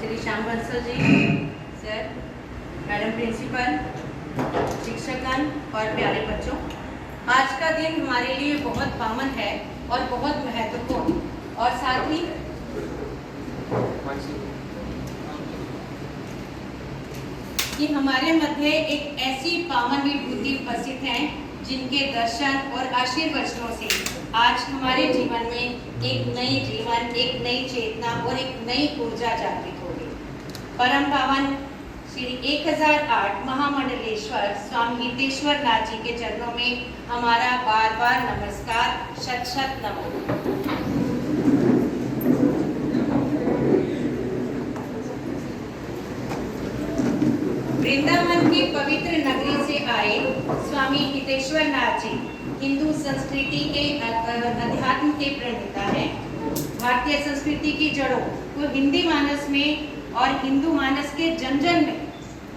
Shri Shyam Bansal ji, sir, madam principal, शिक्षकगण और प्यारे बच्चों, आज का दिन हमारे लिए बहुत पावन है और बहुत महत्वपूर्ण, और साथ ही कि हमारे मध्य एक ऐसी पावन विभूति उपस्थित है जिनके दर्शन और आशीर्वचनों से आज हमारे जीवन में एक नई जीवन, एक नई चेतना और एक नई ऊर्जा जागृत होगी। परम पावन श्री 1008 महामंडलेश्वर स्वामी हितेश्वर नाथ जी के चरणों में हमारा बार बार नमस्कार, शत शत नमो। वृंदावन की पवित्र नगरी से आए स्वामी हितेश्वर नाथ जी हिंदू संस्कृति के अध्यात्म के प्रणेता हैं। भारतीय संस्कृति की जड़ों को हिंदी मानस में और हिंदू मानस के जन जन में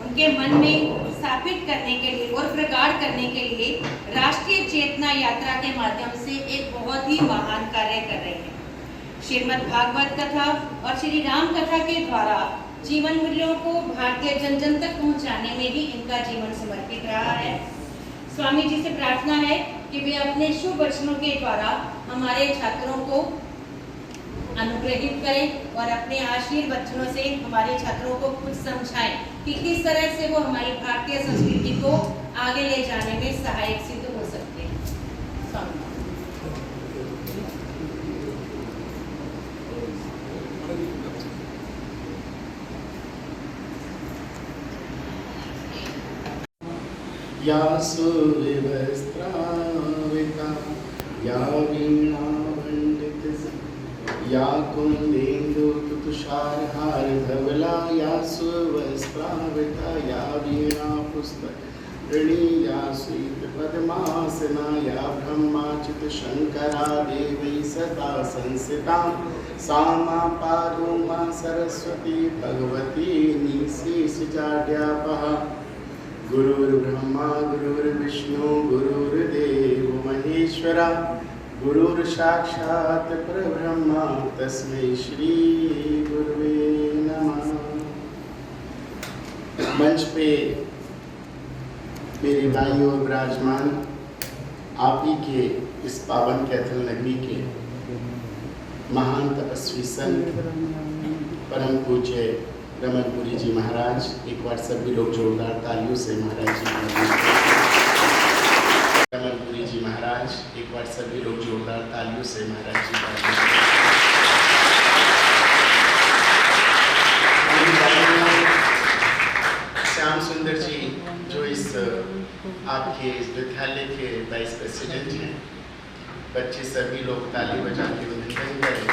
उनके मन में स्थापित करने के लिए और प्रगाढ़ करने के लिए राष्ट्रीय चेतना यात्रा के माध्यम से एक बहुत ही महान कार्य कर रहे हैं। श्रीमद् भागवत कथा और श्री राम कथा के द्वारा जीवन मूल्यों को भारतीय जन जन तक पहुंचाने में भी इनका जीवन समर्पित रहा है। स्वामी जी से प्रार्थना है कि वे अपने शुभ वचनों के द्वारा हमारे छात्रों को अनुग्रहित करें और अपने आशीर्वचनों से हमारे छात्रों को कुछ समझाएं कि किस तरह से वो हमारी भारतीय संस्कृति को आगे ले जाने में सहायक सिद्ध हो सकते हैं। स्वामी या सुविवस्त्राविता या वीणामण्डित या कुन्देन्दुतुषारहार धवला या सुवस्त्राविता या वीणा पुस्तकऋणी या श्वेतपद्मासना या ब्रह्माच्युत शङ्करा देवी सदा संस्थिता सा मा पादो मा सरस्वती भगवती निःशेषजाड्यापहा गुरुर्ब्रह्मा गुरुर्विष्णु गुरुर्देवो महेश्वरा गुरुर्साक्षात् परब्रह्मा तस्मै श्री गुरुवे नमः। मंच पे मेरे भाइयों और विराजमान आप ही के इस पावन कैथल नगरी के महान तपस्वी संत परम पूज्य रमनपुरी जी महाराज, एक बार सभी लोग जोरदार तालियों से महाराज जी रमनपुरी जी महाराज, एक बार सभी लोग जोरदार तालियों से महाराज जी श्याम सुंदर जी जो इस आपके इस विद्यालय के वाइस प्रेसिडेंट हैं, बच्चे सभी लोग ताली बजा के अभिनंदन करें।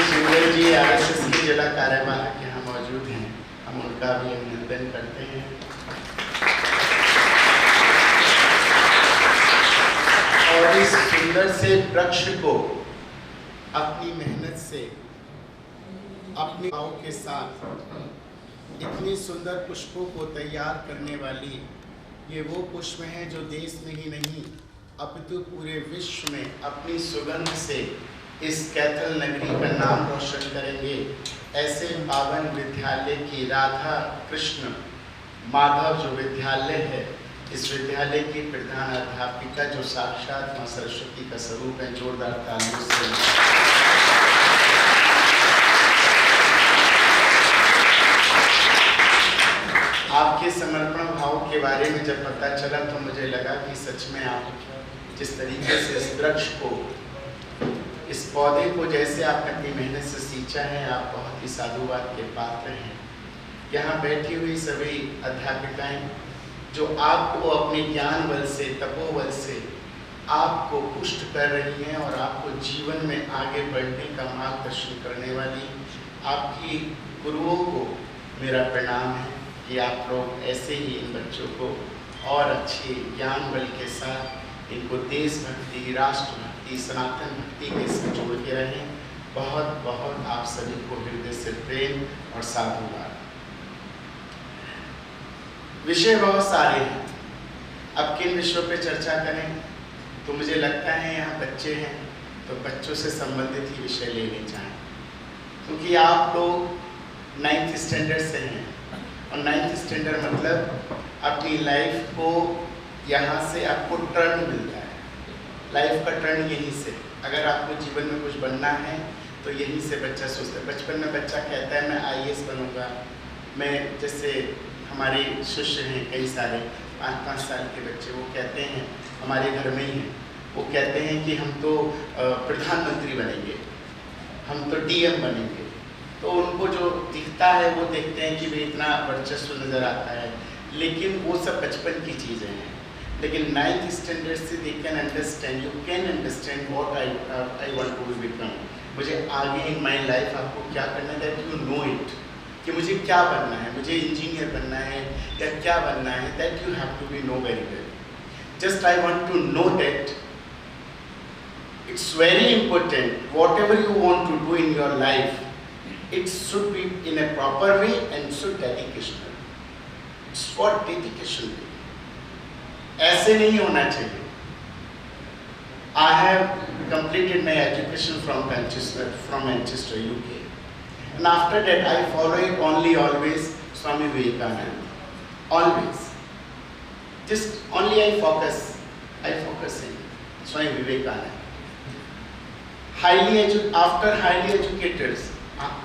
सुंदर जी RSS के जिला कार्यवाहक यहाँ मौजूद हैं, हम उनका भी अभिनंदन करते हैं। और इस सुंदर से वृक्ष को अपनी मेहनत से अपने भाव के साथ इतने सुंदर पुष्पों को तैयार करने वाली ये वो पुष्प हैं जो देश में ही नहीं अपितु पूरे विश्व में अपनी सुगंध से इस कैथल नगरी का नाम रोशन करेंगे। ऐसे पावन विद्यालय की राधा कृष्ण माधव जो विद्यालय है, इस विद्यालय की प्रधान अध्यापिका जो साक्षात मां सरस्वती का स्वरूप है, जोरदार तालियों से आपके समर्पण भाव के बारे में जब पता चला तो मुझे लगा कि सच में आप जिस तरीके से इस वृक्ष को, इस पौधे को जैसे आपने अपनी मेहनत से सींचा है, आप बहुत ही साधुवाद के पात्र हैं। यहाँ बैठी हुई सभी अध्यापिकाएं जो आपको अपने ज्ञान बल से, तपोबल से आपको पुष्ट कर रही हैं और आपको जीवन में आगे बढ़ने का मार्गदर्शन करने वाली आपकी गुरुओं को मेरा प्रणाम है कि आप लोग ऐसे ही इन बच्चों को और अच्छे ज्ञान बल के साथ इनको देशभक्ति, राष्ट्रभक्ति, सनातन भक्ति के साथ जोड़ के रहें। बहुत बहुत आप सभी को हृदय से प्रेम और साधुवाद। विषय बहुत सारे हैं, अब किन विषयों पे चर्चा करें तो मुझे लगता है यहाँ बच्चे हैं तो बच्चों से संबंधित ही विषय लेने चाहिए, क्योंकि आप लोग 9th स्टैंडर्ड से हैं और 9th स्टैंडर्ड मतलब अपनी लाइफ को यहाँ से आपको टर्न मिलता है, लाइफ का टर्न यहीं से। अगर आपको जीवन में कुछ बनना है तो यहीं से बच्चा सोचता है। बचपन में बच्चा कहता है मैं IAS बनूंगा, मैं जैसे हमारे शिष्य हैं कई सारे 5-5 साल के बच्चे, वो कहते हैं हमारे घर में ही हैं, वो कहते हैं कि हम तो प्रधानमंत्री बनेंगे, हम तो DM बनेंगे। तो उनको जो दिखता है वो देखते हैं कि भाई इतना वर्चस्व नज़र आता है, लेकिन वो सब बचपन की चीज़ें हैं। लेकिन 9th स्टैंडर्ड से they can understand, you can understand what I want to become. मुझे आगे इन माई लाइफ आपको क्या करना है, दैट यू नो इट, कि मुझे क्या बनना है, मुझे इंजीनियर बनना है या क्या बनना है, that you have to be know very well. Just I want to know that it's very important whatever you want to do in your life, it should be in a proper way and should dedication. It's for dedication. ऐसे नहीं होना चाहिए। I have completed my education from Manchester, UK, and after that I followed always Swami Vivekananda. Always, just only I focus in Swami Vivekananda. After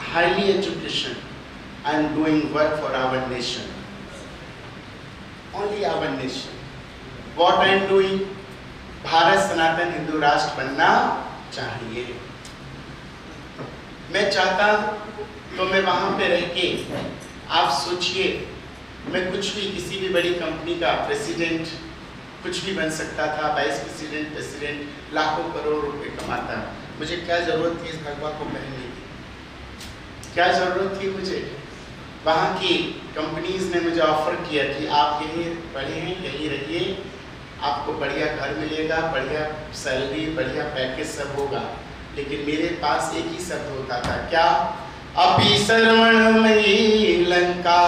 highly education, I am doing work for our nation, only our nation. What I am doing, Bharat सनातन हिंदू राष्ट्र बनना चाहिए। मैं चाहता तो मैं वहां पे रह के आप सोचिए, मैं कुछ भी किसी भी बड़ी कंपनी का प्रेसिडेंट कुछ भी बन सकता था, वाइस प्रेसिडेंट, प्रेसिडेंट, लाखों करोड़ रुपए कमाता। मुझे क्या जरूरत थी इस भगवा को पहनने की? क्या जरूरत थी मुझे? वहाँ की कंपनीज ने मुझे ऑफर किया कि आप यहीं पढ़े हैं, यहीं रहिए, आपको बढ़िया घर मिलेगा, बढ़िया सैलरी, बढ़िया पैकेज सब होगा। लेकिन मेरे पास एक ही शब्द होता था, क्या? अपि सर्वणमयी लंका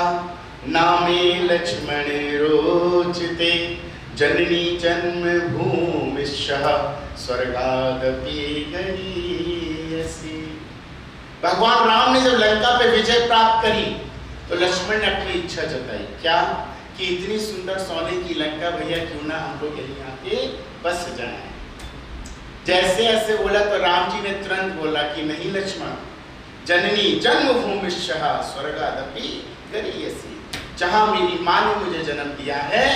नामे लक्ष्मण रोचते, जननी जन्मभूमिश्च स्वर्गादपि गरीयसी। भगवान राम ने जब लंका पे विजय प्राप्त करी तो लक्ष्मण ने अपनी इच्छा जताई, क्या? कि इतनी सुंदर सोने की लंका भैया क्यों ना हम लोग यहीं आके बस जाएं। जैसे ऐसे बोला तो राम जी ने तुरंत बोला कि नहीं लक्ष्मण, जननी जन्मभूमिश्च स्वर्गादपि गरीयसी, जहां मेरी माँ ने मुझे जन्म दिया है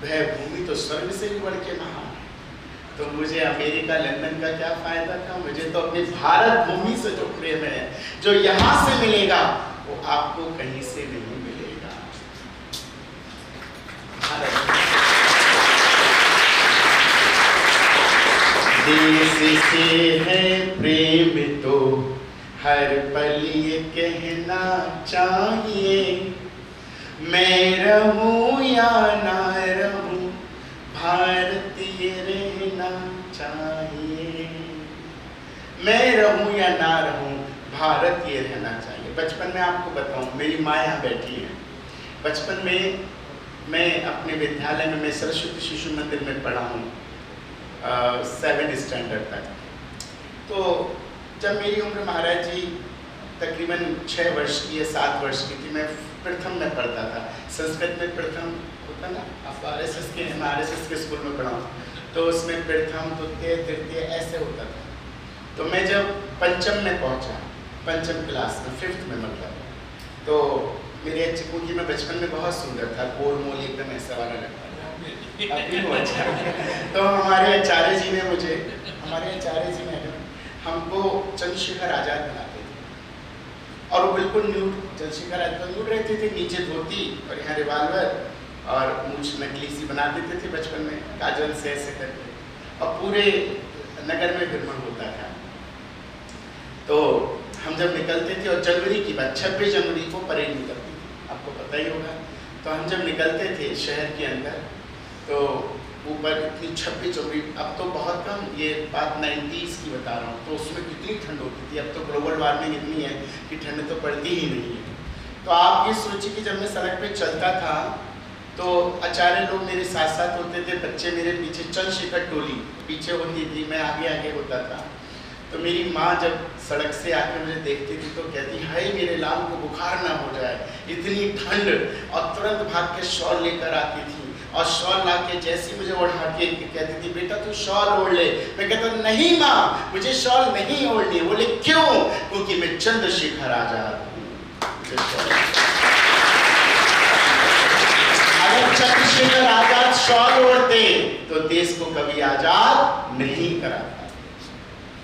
वह भूमि तो स्वर्ग से भी बढ़ के महान है। तो मुझे अमेरिका, लंदन का क्या फायदा था? मुझे तो अपनी भारत भूमि से जो प्रेम है, जो यहाँ से मिलेगा वो आपको कहीं से नहीं मिलेगा। देश से है प्रेम तो हर पल ये कहना चाहिए, मैं रहूं या ना रहूं भारतीय रहना चाहिए। मैं रहूं या ना रहूं भारतीय रहना चाहिए। बचपन में आपको बताऊं, मेरी माँ यहाँ बैठी है। बचपन में मैं अपने विद्यालय में, मैं सरस्वती शिशु मंदिर में पढ़ा हूँ 7th स्टैंडर्ड तक। तो जब मेरी उम्र महाराज जी तकरीबन 6 वर्ष की या 7 वर्ष की थी, मैं प्रथम में पढ़ता था। संस्कृत में प्रथम होता ना, आप RSS के स्कूल में पढ़ा हूँ, तो उसमें प्रथम, द्वितीय, तृतीय ऐसे होता था। तो मैं जब पंचम में पहुँचा, पंचम क्लास में, 5th में मतलब, तो मेरे क्योंकि मैं बचपन में बहुत सुंदर था, गोल मोल एकदम ऐसा वाला लगता था, अभी वो अच्छा। तो हमारे आचार्य जी ने मैडम हमको चंद्रशेखर आजाद बनाते थे, और वो बिल्कुल न्यूड, चंद्रशेखर आजाद न्यूड रहते थे, नीचे धोती और यहाँ रिवाल्वर और मूंछ नकली सी बना देते थे बचपन में, काजल से ऐसे करके, और पूरे नगर में भ्रमण होता था। तो हम जब निकलते थे, और जनवरी की बात, 26 जनवरी को परेड निकलती थी, आपको पता ही होगा। तो हम जब निकलते थे शहर के अंदर, तो ऊपर इतनी 26 जनवरी, अब तो बहुत कम, ये बात 90s की बता रहा हूँ, तो उसमें कितनी ठंड होती थी। अब तो ग्लोबल वार्मिंग इतनी है कि ठंड तो पड़ती ही नहीं है। तो आप ये सोचिए कि जब मैं सड़क पे चलता था तो आचार्य लोग मेरे साथ साथ होते थे, बच्चे मेरे पीछे, चंद्रशेखर टोली पीछे होती थी, मैं आगे आगे होता था। तो मेरी माँ जब सड़क से आके मुझे देखती थी तो कहती, हाय मेरे लाल को बुखार ना हो जाए, इतनी ठंड, और तुरंत भाग के शॉल लेकर आती थी, और शॉल ला के जैसी मुझे ओढ़ा के कहती थी, बेटा तू शॉल ओढ़ ले। मैं कहता नहीं माँ, मुझे शॉल नहीं ओढ़नी। बोले क्यों? क्योंकि मैं चंद्रशेखर आजाद हूँ। अगर चंद्रशेखर आजाद शॉल ओढ़ते तो देश को कभी आजाद नहीं कराता।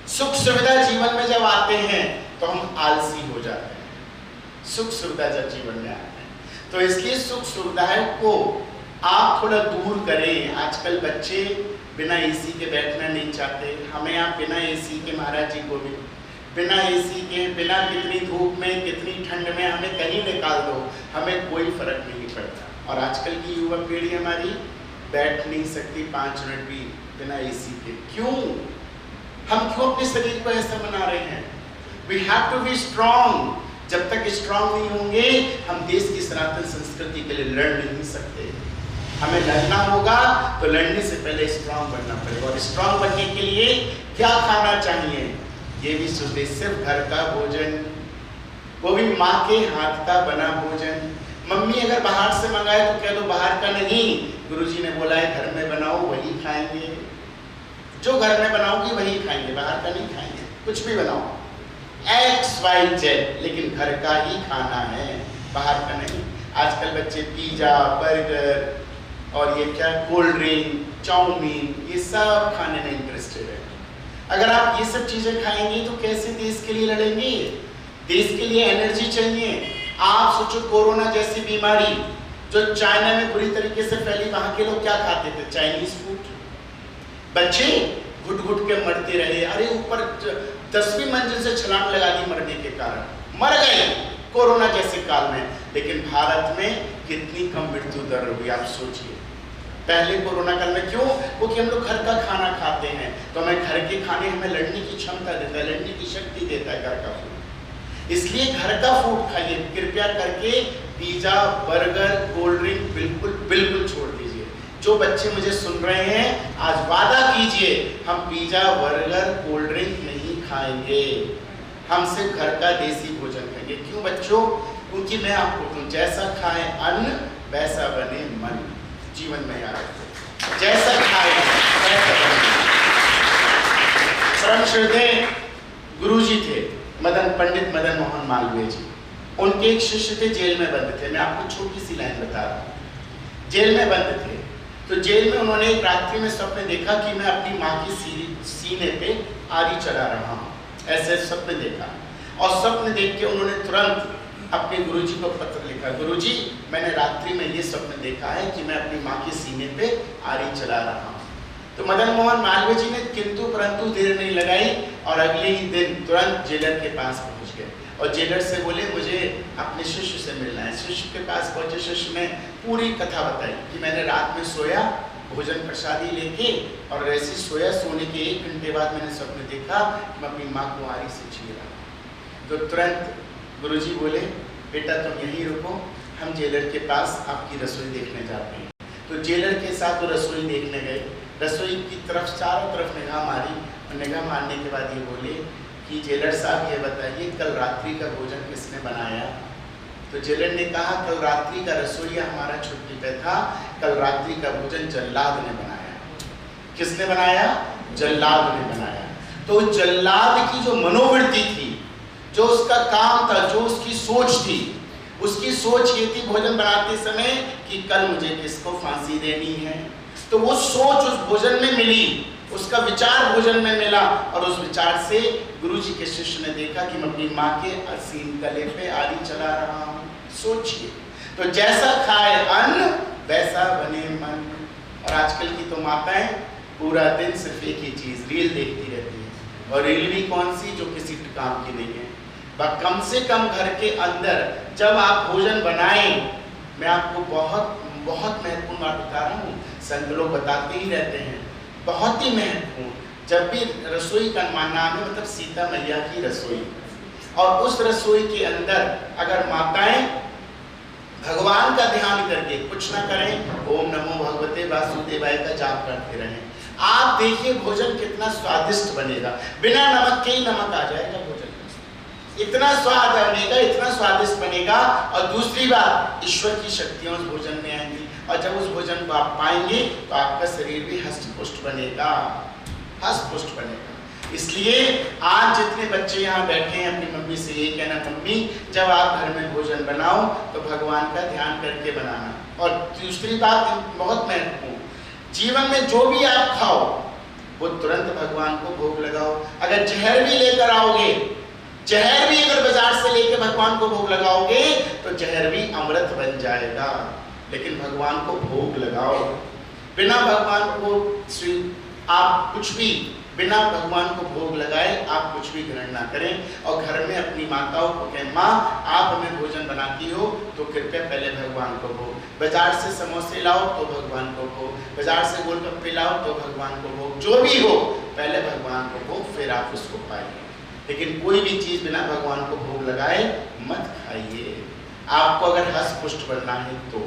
सुख सुविधा जीवन में जब आते हैं तो हम आलसी हो जाते हैं। सुख सुविधा जब जीवन में आते हैं तो इसलिए सुख सुविधाओं को आप थोड़ा दूर करें। आजकल बच्चे बिना एसी के बैठना नहीं चाहते। हमें आप बिना एसी के, महाराज जी को भी बिना एसी के, बिना कितनी धूप में, कितनी ठंड में हमें कहीं निकाल दो, हमें कोई फर्क नहीं पड़ता। और आजकल की युवा पीढ़ी हमारी बैठ नहीं सकती 5 मिनट भी बिना एसी के। क्यों? हम क्यों अपने शरीर को ऐसा बना रहे हैं? We have to be strong। जब तक स्ट्रांग नहीं होंगे हम देश की सनातन संस्कृति के लिए लड़ नहीं सकते। हमें लड़ना होगा तो लड़ने से पहले स्ट्रांग बनना पड़ेगा। और स्ट्रांग बनने के लिए क्या खाना चाहिए ये भी सोचिए। सिर्फ घर का भोजन, वो भी माँ के हाथ का बना भोजन। मम्मी अगर बाहर से मंगाए तो कह दो बाहर का नहीं, गुरुजी ने बोला है घर में बनाओ वही खाएंगे। जो घर में बनाओगी वही खाएंगे, बाहर का नहीं खाएंगे। कुछ भी बनाओ XYZ, लेकिन घर का ही खाना है, बाहर का नहीं। आजकल बच्चे पिज्जा, बर्गर और ये क्या कोल्ड ड्रिंक, चाउमीन, ये सब खाने में इंटरेस्टेड है। अगर आप ये सब चीजें खाएंगे तो कैसे देश के लिए लड़ेंगे? देश के लिए एनर्जी चाहिए। आप सोचो कोरोना जैसी बीमारी जो चाइना में बुरी तरीके से फैली, वहां के लोग क्या खाते थे? Chinese food. बच्चे घुट घुट के मरते रहे, अरे ऊपर 10वीं मंजिल से छलांग लगा दी मरने के कारण, मर गए कोरोना जैसे काल में। लेकिन भारत में कितनी कम मृत्यु दर हुई आप सोचिए। पहले कोरोना काल में क्यों? क्योंकि हम लोग घर का खाना खाते हैं, तो हमें घर के खाने हमें लड़ने की क्षमता देता है, लड़ने की शक्ति देता है घर का फूड। इसलिए घर का फूड खाइए, कृपया करके पिज्जा, बर्गर, कोल्ड ड्रिंक बिल्कुल बिल्कुल छोड़ दीजिए। जो बच्चे मुझे सुन रहे हैं, आज वादा कीजिए हम पिज्जा, बर्गर, कोल्ड ड्रिंक नहीं खाएंगे, हम सिर्फ घर का देसी भोजन खाएंगे। क्यों बच्चों? क्योंकि मैं आपको कहूं, जैसा खाए अन्न वैसा बने मन। जीवन में याद रखें, जैसा खाए वैसा बने। परम श्रद्धेय गुरुजी थे पंडित मदन मोहन मालवीय जी। उनके एक शिष्य थे, जेल में बंद थे। मैं आपको छोटी सी लाइन बता रहा हूँ। जेल में बंद थे, तो जेल में उन्होंने एक रात्रि में स्वप्न देखा कि मैं अपनी माँ की सीने पे आरी चढ़ा रहा हूँ, ऐसे स्वप्न देखा। और स्वप्न देख के उन्होंने तुरंत अपने गुरुजी को पत्र लिखा, गुरुजी मैंने रात्रि में ये स्वप्न देखा है कि मैं अपनी माँ के सीने पे आरी चला रहा हूँ। तो मदन मोहन मालवीय जी ने किंतु परंतु देर नहीं लगाई और अगले ही दिन तुरंत जेलर के पास पहुँच गए और जेलर से बोले मुझे अपने शिष्य से मिलना है। शिष्य के पास पहुँचे, शिष्य ने पूरी कथा बताई कि मैंने रात में सोया, भोजन प्रसादी लेके, और ऐसे सोया, सोने के 1 घंटे बाद मैंने स्वप्न देखा कि मैं अपनी माँ को आरी से छीन रहा हूँ। तो तुरंत गुरुजी बोले बेटा तुम यहीं रुको, हम जेलर के पास आपकी रसोई देखने जाते हैं। तो जेलर के साथ वो रसोई देखने गए। रसोई की तरफ चारों तरफ निगाह मारी और निगाह मारने के बाद ये बोले कि जेलर साहब ये बताइए कल रात्रि का भोजन किसने बनाया? तो जेलर ने कहा कल रात्रि का रसोईया हमारा छुट्टी पे था, कल रात्रि का भोजन जल्लाद ने बनाया। किसने बनाया? जल्लाद ने बनाया। तो जल्लाद की जो मनोवृत्ति थी, जो उसका काम था, जो उसकी सोच थी, उसकी सोच ये थी भोजन बनाते समय कि कल मुझे किसको फांसी देनी है। तो वो सोच उस भोजन में मिली, उसका विचार भोजन में मिला, और उस विचार से गुरुजी के शिष्य ने देखा कि मैं अपनी माँ के असीम गले पे आरी चला रहा हूँ। सोचिए, तो जैसा खाए अन्न वैसा बने मन। और आजकल की तो माताएं पूरा दिन सिर्फ एक ही चीज, रील देखती रहती है, और रील भी कौन सी? जो किसी काम की नहीं है। कम से कम घर के अंदर जब आप भोजन बनाएं, मैं आपको बहुत बहुत महत्वपूर्ण बात बता रहा हूँ, संत लोग बताते ही रहते हैं, बहुत ही महत्वपूर्ण। जब भी रसोई का नाम है, मतलब सीता मैया की रसोई, और उस रसोई के अंदर अगर माताएं भगवान का ध्यान करके कुछ ना करें, ओम नमो भगवते वासुदेवाय का जाप करते रहें, आप देखिए भोजन कितना स्वादिष्ट बनेगा। बिना नमक के ही नमक आ जाएगा भोजन, इतना स्वाद बनेगा, इतना स्वादिष्ट बनेगा। और दूसरी बात, ईश्वर की शक्तियां उस भोजन में आएंगी, और जब उस भोजन को आप पाएंगे तो आपका शरीर भी हष्ट-पुष्ट बनेगा, हष्ट-पुष्ट बनेगा। इसलिए आज जितने बच्चे यहाँ बैठे हैं, अपनी मम्मी से ये कहना, मम्मी जब आप घर में भोजन बनाओ तो भगवान का ध्यान करके बनाना। और दूसरी बात बहुत महत्वपूर्ण, जीवन में जो भी आप खाओ वो तुरंत भगवान को भोग लगाओ। अगर जहर भी लेकर आओगे, जहर भी अगर बाजार से लेके भगवान को भोग लगाओगे तो जहर भी अमृत बन जाएगा, लेकिन भगवान को भोग लगाओ। बिना भगवान को आप कुछ भी, बिना भगवान को भोग लगाए आप कुछ भी ग्रहण ना करें। और घर में अपनी माताओं को कहें, माँ आप हमें भोजन बनाती हो तो कृपया पहले भगवान को भोग, बाजार से समोसे लाओ तो भगवान को भोग, बाजार से गोलगप्पे लाओ तो भगवान को भोग, जो भी हो पहले भगवान को भोग, फिर आप उसको पाइए। लेकिन कोई भी चीज बिना भगवान को भोग लगाए मत खाइए। आपको अगर हष्ट पुष्ट बनना है तो,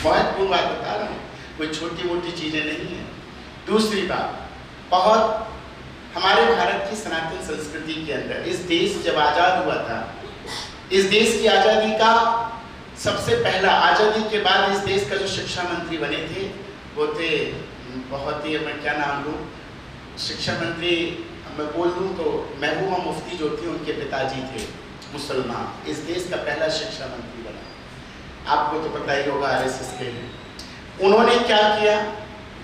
महत्वपूर्ण बात बता रहा हूँ, कोई छोटी मोटी चीजें नहीं है। दूसरी बात, बहुत हमारे भारत की सनातन संस्कृति के अंदर, इस देश जब आजाद हुआ था, इस देश की आजादी का सबसे पहला, आजादी के बाद इस देश का जो शिक्षा मंत्री बने थे वो थे, बहुत ही, मैं क्या नाम लूँ, शिक्षा मंत्री मैं बोल दूं तो महबूबा मुफ्ती जो थी, उनके पिताजी थे मुसलमान, इस देश का पहला शिक्षा मंत्री बना। आपको तो पता ही होगा, RSS के हैं। उन्होंने क्या किया,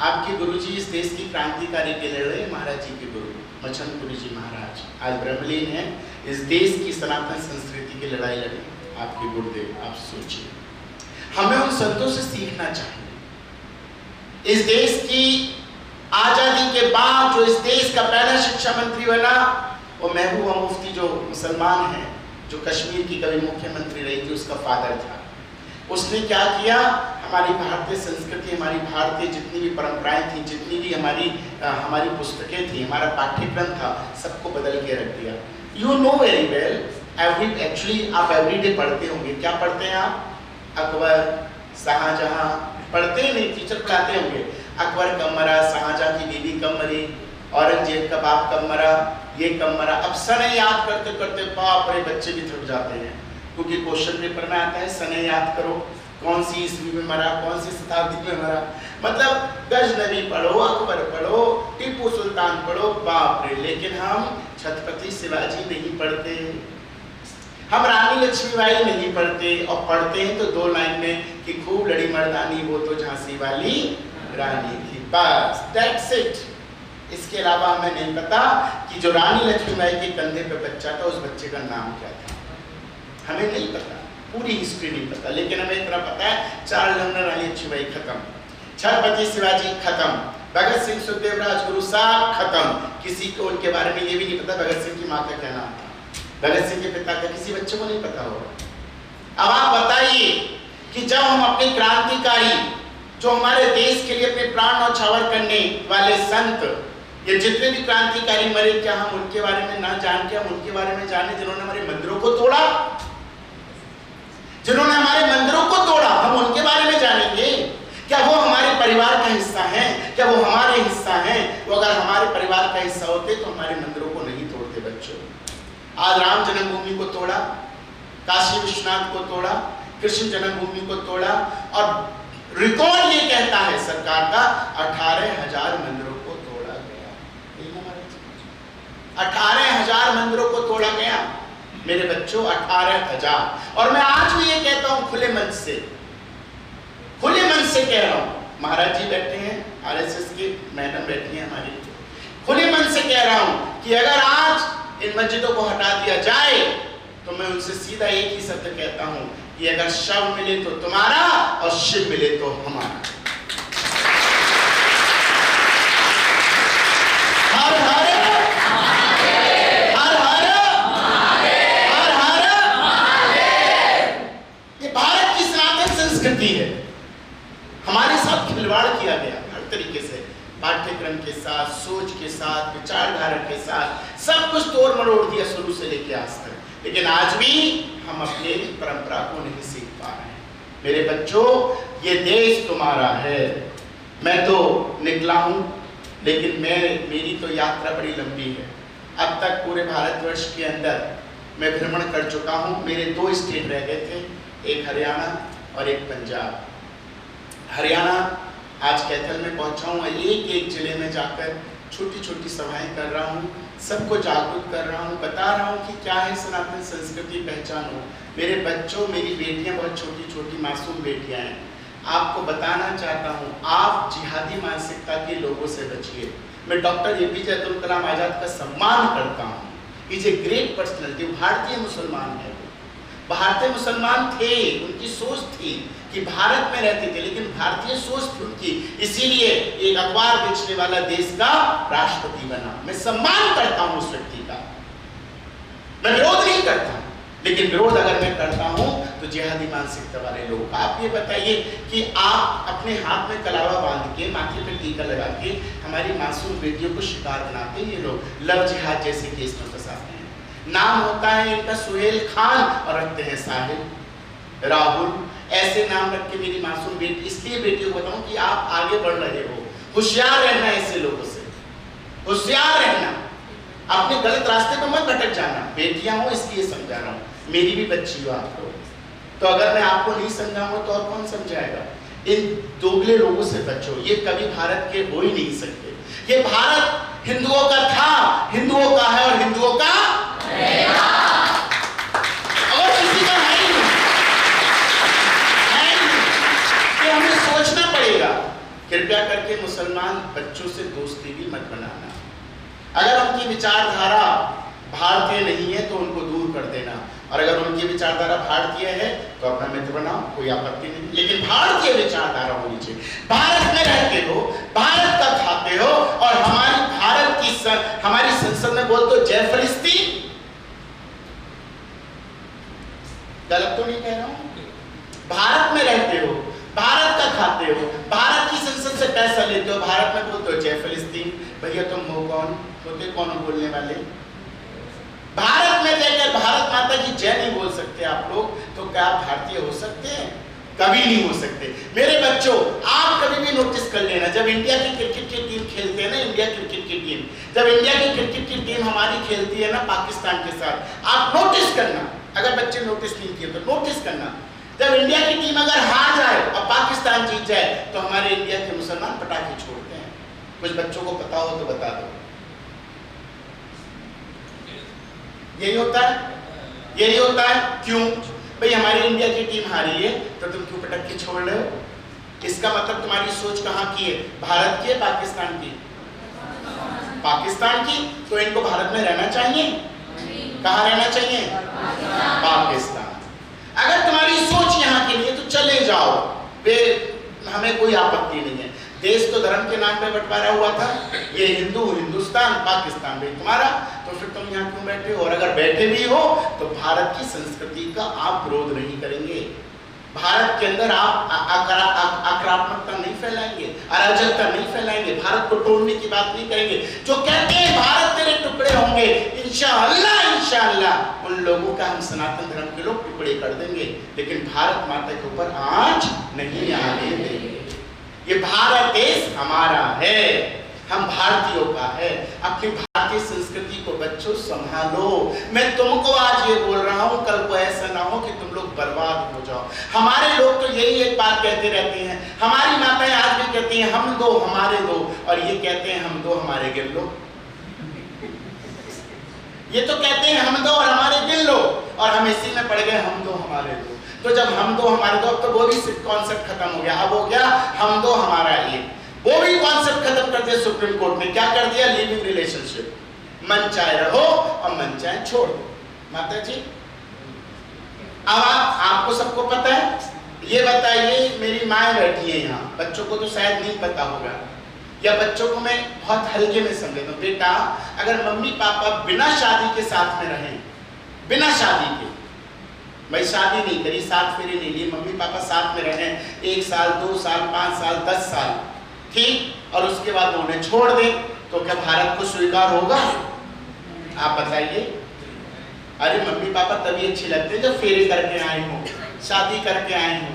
आपके गुरुजी इस देश की क्रांतिकारी के लड़े, महाराज जी के गुरु मच्छनपुरी जी महाराज आज ब्रह्मलीन हैं, इस देश की सनातन संस्कृति की लड़ाई लड़ी। आपके गुरुदेव, आप सोचिए। हमें उन संतों से सीखना चाहिए। इस देश की आजादी के बाद जो इस देश का पहला शिक्षा मंत्री बना वो महबूबा मुफ्ती, जो मुसलमान है, जो कश्मीर की कभी मुख्यमंत्री रही थी, उसका फादर था। उसने क्या किया, हमारी भारतीय संस्कृति, हमारी भारतीय जितनी भी परंपराएं थी, जितनी भी हमारी पुस्तकें थी, हमारा पाठ्यक्रम था, सबको बदल के रख दिया। You know very well, actually आप एवरीडे पढ़ते होंगे। क्या पढ़ते हैं आप? अकबर, शाहजहां पढ़ते ही नहीं, टीचर पढ़ाते होंगे। अकबर कब मरा, शाहजहां की बीवी कब मरी, औरंगजेब का बाप कब मरा, ये कब मरा। अब सने याद करते करते बाप रे, बच्चे भी थक जाते हैं, क्योंकि क्वेश्चन पेपर में आता है सने याद करो, कौन सी ईस्वी में मरा, कौन सी शताब्दी में मरा। मतलब गजनबी पढ़ो, अकबर पढ़ो, टीपू सुल्तान पढ़ो, बाप रे। लेकिन हम छत्रपति शिवाजी नहीं पढ़ते, हम रानी लक्ष्मीबाई नहीं पढ़ते, और पढ़ते हैं तो 2 लाइन में कि खूब लड़ी मर्दानी वो तो झांसी वाली रानी थी, बस दैट्स इट। इसके अलावा हमें नहीं पता कि जो रानी लक्ष्मीबाई के कंधे पे बच्चा था, उस बच्चे का नाम क्या था, हमें नहीं पता, पूरी हिस्ट्री नहीं पता। लेकिन हमें इतना पता है, चार लंगर रानी लक्ष्मीबाई खत्म, छत्रपति शिवाजी खत्म, भगत सिंह सुखदेव राजगुरु साहब खत्म। किसी को उनके बारे में ये भी नहीं पता भगत सिंह की माँ का क्या नाम था, भगत सिंह के पिता का किसी बच्चे को नहीं पता होगा। अब आप बताइए कि जब हम अपने क्रांतिकारी, जो हमारे देश के लिए अपने प्राण न्यौछावर करने वाले संत, ये जितने भी क्रांतिकारी मरे, क्या हम उनके बारे में ना जान के हम उनके बारे में जाने, जिन्होंने हमारे मंदिरों को तोड़ा, जिन्होंने हमारे मंदिरों को तोड़ा, हम उनके बारे में जानेंगे? क्या वो हमारे परिवार का हिस्सा हैं? क्या वो हमारे हिस्सा हैं? वो अगर हमारे परिवार का हिस्सा होते तो हमारे मंदिरों को नहीं तोड़ते। बच्चों, आज राम जन्मभूमि को तोड़ा, काशी विश्वनाथ को तोड़ा, कृष्ण जन्मभूमि को तोड़ा, और रिकॉर्ड ये कहता है सरकार का 18,000 मंदिरों को तोड़ा गया। 18,000 मंदिरों को तोड़ा गया मेरे बच्चों, 18,000। और मैं आज भी ये कहता हूं खुले मन से, खुले मन से कह रहा हूं, महाराज जी बैठे हैं, आरएसएस के मैडम बैठी हैं हमारी, खुले मन से कह रहा हूं कि अगर आज इन मस्जिदों को हटा दिया जाए तो मैं उनसे सीधा एक ही शब्द कहता हूं कि अगर शव मिले तो तुम्हारा और शिव मिले तो हमारा। हर हर हर हर हर हर। ये भारत की सनातन संस्कृति है। हमारे साथ खिलवाड़ किया गया हर तरीके से, पाठ्यक्रम के साथ, सोच के साथ, विचारधारा के साथ, सब कुछ तोड़ मरोड़ दिया शुरू से लेके आज तक। लेकिन आज भी हम अपने परंपरा को नहीं सीख पा रहे हैं। मेरे बच्चों, ये देश तुम्हारा है। मैं तो निकला हूं, लेकिन मेरी तो यात्रा बड़ी लंबी है। अब तक पूरे भारतवर्ष के अंदर मैं भ्रमण कर चुका हूं। मेरे 2 स्टेट रह गए थे, एक हरियाणा और एक पंजाब। हरियाणा आज कैथल में पहुंचा हूँ, एक जिले में जाकर छोटी छोटी सभाएं कर रहा हूँ, सबको जागरूक कर रहा हूँ, बता रहा हूँ कि क्या है सनातन संस्कृति, पहचानो। मेरे बच्चों, मेरी बेटियां बहुत छोटी छोटी मासूम बेटियां हैं, आपको बताना चाहता हूँ, आप जिहादी मानसिकता के लोगों से बचिए। मैं डॉक्टर एपीजे अब्दुल कलाम आजाद का सम्मान करता हूँ, इज ए ग्रेट पर्सनैलिटी। भारतीय मुसलमान है, भारतीय मुसलमान थे, उनकी सोच थी कि भारत में रहते थे, लेकिन भारतीय सोच थी उनकी, इसीलिए एक अखबार बेचने वाला देश का राष्ट्रपति बना। मैं सम्मान करता हूं उस व्यक्ति का, मैं विरोध नहीं करता, लेकिन विरोध अगर मैं करता हूं तो जिहादी मानसिकता वाले लोग। आप ये बताइए कि आप अपने हाथ में कलावा बांध के, माथे पे टीका लगा के हमारी मासूम बेटियों को शिकार बनाते हैं ये लोग, लव जिहाद जैसे केस में फंसाते हैं। नाम होता है इनका सुहेल खान और रखते हैं साहिल, राहुल, ऐसे नाम रख के मेरी मासूम बेटी, इसलिए बेटियों को बताऊं कि आप आगे बढ़ रहे हो, होशियार रहना ऐसे लोगों से, होशियार रहना, अपने गलत रास्ते पर मत भटक जाना। बेटियां हो इसलिए समझा रहा हूं, मेरी भी बच्ची हो आप लोग, तो अगर मैं आपको नहीं समझाऊंगा तो और कौन समझाएगा। इन दोगले लोगों से बचो, ये कभी भारत के हो ही नहीं सकते। ये भारत हिंदुओं का था, हिंदुओं का है और हिंदुओं का और किसी का है ही नहीं, है ही नहीं। कि हमें सोचना पड़ेगा। कृपया करके मुसलमान बच्चों से दोस्ती भी मत बनाना। अगर उनकी विचारधारा भारतीय नहीं है तो उनको दूर कर देना। और अगर उनकी विचारधारा भारतीय है तो अपना मित्र बनाओ, कोई आपत्ति नहीं, लेकिन भारतीय विचारधारा होनी चाहिए। भारत में रहते हो, भारत का खाते हो, और हमारी भारत की हमारी संसद में बोलते हो जय फिलिस्तीन। गलत तो नहीं कह रहा हूं? भारत में रहते हो, भारत का खाते हो, भारत की संसद से पैसा लेते हो, भारत में बोलते हो जय फिलिस्तीन। भैया तुम हो कौन? होते कौन हो बोलने वाले? भारत में रहकर भारत माता की जय नहीं बोल सकते आप लोग, तो क्या आप भारतीय हो सकते हैं? कभी नहीं हो सकते। मेरे बच्चों, आप कभी भी नोटिस कर लेना, जब इंडिया की क्रिकेट की टीम खेलते हैं ना, इंडिया क्रिकेट की टीम, जब इंडिया की क्रिकेट की टीम हमारी खेलती है ना पाकिस्तान के साथ, आप नोटिस करना, अगर बच्चे नोटिस नहीं किए तो नोटिस करना, जब इंडिया की टीम अगर हार जाए और पाकिस्तान जीत जाए तो हमारे इंडिया के मुसलमान पटाखे छोड़ते हैं। कुछ बच्चों को पता हो तो बता दो। यही होता है, यही होता है। क्यों भाई? हमारी इंडिया की टीम हारी है तो तुम क्यों पटाखे छोड़ रहे हो? इसका मतलब तुम्हारी सोच कहाँ की है? भारत की है, पाकिस्तान की? पाकिस्तान की। तो इनको भारत में रहना चाहिए? कहाँ रहना चाहिए? पाकिस्तान। अगर तुम्हारी सोच यहाँ की नहीं है तो चले जाओ, वे हमें कोई आपत्ति नहीं है। देश तो धर्म के नाम पे बंटवारा हुआ था, ये हिंदू हिंदुस्तान, पाकिस्तान भी तुम्हारा, तो फिर तुम यहाँ क्यों बैठे हो? और अगर बैठे भी हो तो भारत की संस्कृति का आप विरोध नहीं करेंगे, भारत के अंदर आप आक्रामकता नहीं फैलाएंगे, अराजकता नहीं फैलाएंगे, भारत को तोड़ने की बात नहीं करेंगे। जो कहते हैं भारत तेरे टुकड़े होंगे, इंशाअल्लाह इंशाअल्लाह उन लोगों का हम सनातन धर्म के लोग टुकड़े कर देंगे, लेकिन भारत माता के ऊपर आंच नहीं आने देंगे। ये भारत देश हमारा है, हम भारतीयों का है। अपनी भारतीय संस्कृति को बच्चों संभालो। मैं तुमको आज ये बोल रहा हूँ, कल को ऐसा ना हो कि तुम लोग बर्बाद हो जाओ। हमारे लोग तो यही एक बात कहते रहते हैं, हमारी माताएं आज भी कहती हैं हम दो हमारे दो, और ये कहते हैं हम दो हमारे गिर लो। ये तो कहते हैं हम दो और हमारे गिर लो, और हम इसी में पड़ गए हम दो हमारे दो। तो जब हम दो हमारे दो, अब तो वो भी कॉन्सेप्ट खत्म हो गया, अब हो गया हम दो हमारा एक। वो भी कॉन्सेप्ट खत्म कर दिया सुप्रीम कोर्ट ने। क्या कर दिया? लिविंग रिलेशनशिप, मन चाहे रहो और मन चाहे छोड़ दो। माता जी अब आपको सबको पता है, ये बताइए, मेरी माँ बैठी है यहाँ, बच्चों को तो शायद नहीं पता होगा, या बच्चों को मैं बहुत हल्के में समझता हूँ। बेटा अगर मम्मी पापा बिना शादी के साथ में रहें, बिना शादी के, भाई शादी नहीं करी, साथ फेरे नहीं लिए, मम्मी पापा साथ में रहे 1 साल 2 साल 5 साल 10 साल, ठीक, और उसके बाद उन्हें छोड़ दे, तो क्या भारत को स्वीकार होगा? आप बताइए। अरे मम्मी पापा तभी अच्छे लगते हैं जब फेरे करके आए हो, शादी करके आए हो।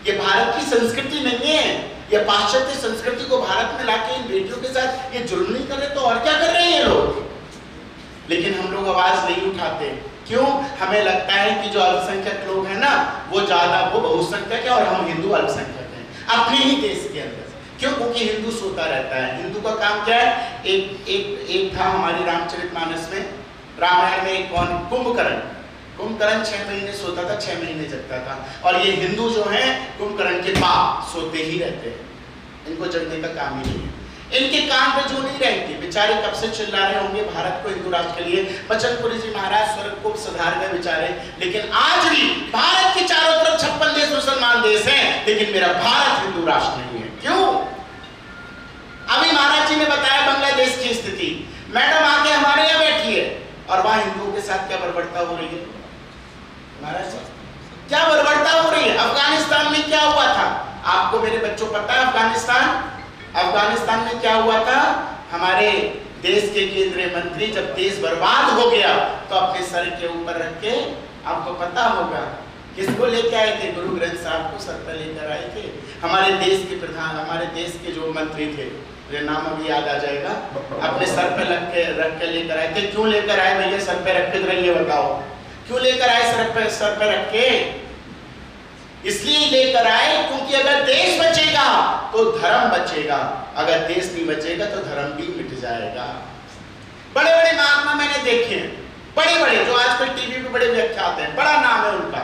ये भारत की संस्कृति नहीं है, ये पाश्चात्य संस्कृति को भारत में लाके इन बेटियों के साथ ये जुल्म नहीं कर रहे तो और क्या कर रहे हैं ये लोग? लेकिन हम लोग आवाज नहीं उठाते। क्यों? हमें लगता है कि जो अल्पसंख्यक लोग हैं ना, वो ज्यादा, वो बहुसंख्यक है और हम हिंदू अल्पसंख्यक हैं अपने ही देश के अंदर। क्यों? क्योंकि हिंदू सोता रहता है। हिंदू का काम क्या है? एक था हमारी रामचरितमानस में, रामायण में एक कौन? कुंभकर्ण 6 महीने सोता था, 6 महीने जगता था। और ये हिंदू जो हैं कुंभकर्ण के बाप सोते ही रहते हैं, इनको जगने का काम ही नहीं है। इनके कान पे जो नहीं रहती, बेचारे कब से चिल्ला रहे होंगे भारत को हिंदू राष्ट्र के लिए। बचनपुरी जी महाराज स्वर्ग को सुधार गए बेचारे, लेकिन आज भी भारत के चारों तरफ 56 देश मुसलमान देश हैं, लेकिन मेरा भारत हिंदू राष्ट्र नहीं है। क्यों? अभी महाराज जी ने बताया बांग्लादेश की स्थिति, मैडम आके हमारे यहाँ बैठी है और वहां हिंदुओं के साथ क्या बर्बरता हो रही है? महाराज जी क्या बर्बरता हो रही है? अफगानिस्तान में क्या हुआ था आपको मेरे बच्चों पता है? अफगानिस्तान में क्या हुआ था? हमारे देश के केंद्रीय मंत्री जब देश बर्बाद हो गया तो अपने सर के ऊपर रख के, आपको पता होगा किसको लेके आए थे? गुरु ग्रंथ साहब को सर पर लेकर आए थे। हमारे देश के प्रधान, हमारे देश के जो मंत्री थे, मुझे नाम अभी याद आ जाएगा, अपने सर पे रख के लेकर आए थे। क्यों लेकर आए भैया? सर पे रख के रहिए, बताओ क्यों लेकर आए? सर पे रख के इसलिए लेकर आए क्योंकि अगर देश बचेगा तो धर्म बचेगा, अगर देश नहीं बचेगा तो धर्म भी मिट जाएगा। बड़े बड़े महात्मा मैंने देखे हैं, बड़े बड़े जो आजकल टीवी पे बड़े व्याख्यात हैं, बड़ा नाम है उनका,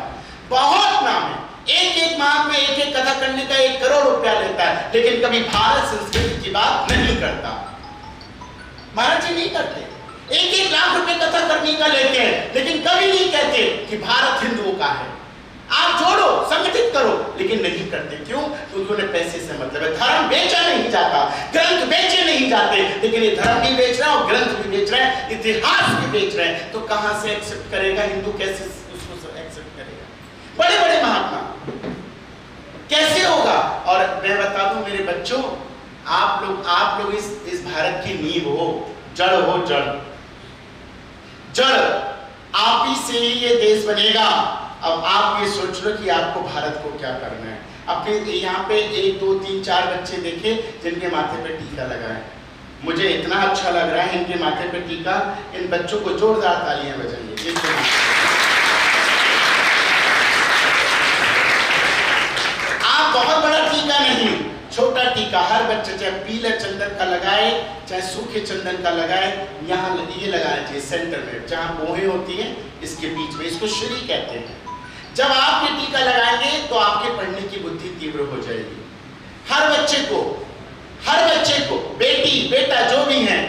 बहुत नाम है। एक महात्मा एक कथा करने का 1 करोड़ रुपया लेता है, लेकिन कभी भारत संस्कृति की बात नहीं करता। महाराज जी नहीं करते। 1-1 लाख रुपए कथा करने का लेते हैं, लेकिन कभी नहीं कहते कि भारत हिंदुओं का है। आप जोड़ो, संगठित करो, लेकिन नहीं करते। क्यों? क्योंकि उन्हें पैसे से मतलब है। धर्म बेचा नहीं जाता, ग्रंथ बेचे नहीं जाते, लेकिन ये धर्म भी बेच रहे हैं और ग्रंथ भी बेच रहे हैं, इतिहास भी बेच रहे हैं। तो कहां से एक्सेप्ट करेगा हिंदू? कैसे उसको एक्सेप्ट करेगा? बड़े बड़े महात्मा कैसे होगा? और मैं बता दूं मेरे बच्चों, आप लोग इस भारत की नींव हो, जड़ हो, जड़ आप ही से ही ये देश बनेगा। अब आप ये सोच लो कि आपको भारत को क्या करना है। अपने यहाँ पे 1, 2, 3, 4 बच्चे देखे जिनके माथे पे टीका लगा है। मुझे इतना अच्छा लग रहा है इनके माथे पे टीका। इन बच्चों को जोरदार तालियां बजाइए। आप बहुत बड़ा टीका नहीं, छोटा टीका हर बच्चे, चाहे पीले चंदन का लगाए चाहे सूखे चंदन का लगाए, यहाँ ये लगाना चाहिए सेंटर में, जहाँ बोहें होती हैं इसके बीच में। इसको श्री कहते हैं। जब आप ये टीका लगाएंगे तो आपके पढ़ने की बुद्धि तीव्र हो जाएगी। हर बच्चे को बेटी बेटा जो भी है,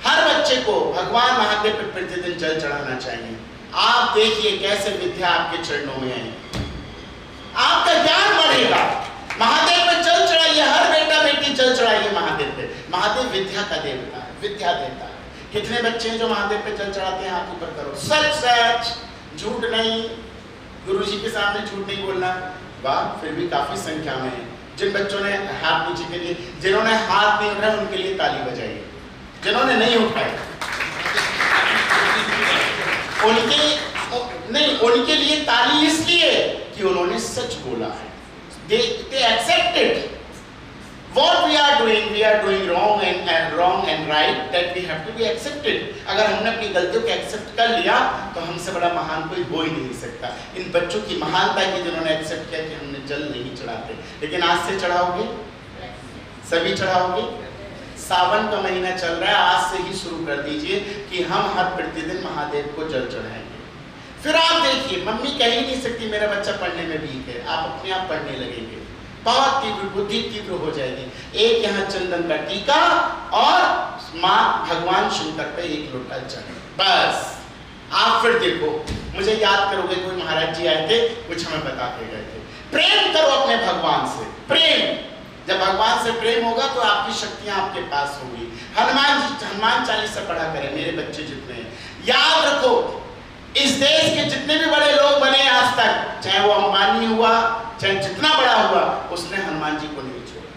हर बच्चे को भगवान महादेव पे प्रतिदिन जल चढ़ाना चाहिए। आप देखिए कैसे विद्या आपके चरणों में है, आपका ज्ञान बढ़ेगा। महादेव पे जल चढ़ाइए, हर बेटा बेटी जल चढ़ाइए महादेव पे। महादेव विद्या का देवता है, विद्या देता है। कितने बच्चे हैं जो महादेव पे जल चढ़ाते हैं? हाथ ऊपर करो। सच, झूठ नहीं, गुरुजी के सामने झूठ नहीं बोलना। वाह, फिर भी काफी संख्या में है। जिन बच्चों ने हाथ नीचे के लिए, जिन्होंने हाथ नहीं उठाया उनके लिए ताली बजाइए। जिन्होंने नहीं उठाया उनके लिए ताली इसलिए कि उन्होंने सच बोला है। They accepted what we are doing wrong and right, that we have to be accepted. अगर हमने अपनी गलतियों को एक्सेप्ट कर लिया तो हमसे बड़ा महान कोई हो ही नहीं सकता। इन बच्चों की महानता की जिन्होंने एक्सेप्ट किया कि हमने जल नहीं चढ़ाते, लेकिन आज से चढ़ाओगे, सभी चढ़ाओगे। सावन का महीना चल रहा है, आज से ही शुरू कर दीजिए कि हम हर प्रतिदिन महादेव को जल चढ़ाएंगे। फिर आप देखिए, मम्मी कह ही नहीं सकती मेरा बच्चा पढ़ने में वीक है, आप अपने आप पढ़ने लगेंगे, बहुत तीव्र बुद्धि तीव्र हो जाएगी। एक यहाँ चंदन का टीका और माँ भगवान शंकर पे 1 लोटा जल, बस। आप फिर देखो, मुझे याद करोगे कोई महाराज जी आए थे, कुछ हमें बता के गए थे, प्रेम करो अपने भगवान से। प्रेम, जब भगवान से प्रेम होगा तो आपकी शक्तियां आपके पास होगी। हनुमान चालीसा पढ़ा करें मेरे बच्चे जितने हैं। याद रखो, इस देश के जितने भी बड़े लोग बने आज तक, चाहे वो अंबानी हुआ चाहे जितना बड़ा हुआ, उसने हनुमान जी को नहीं छोड़ा।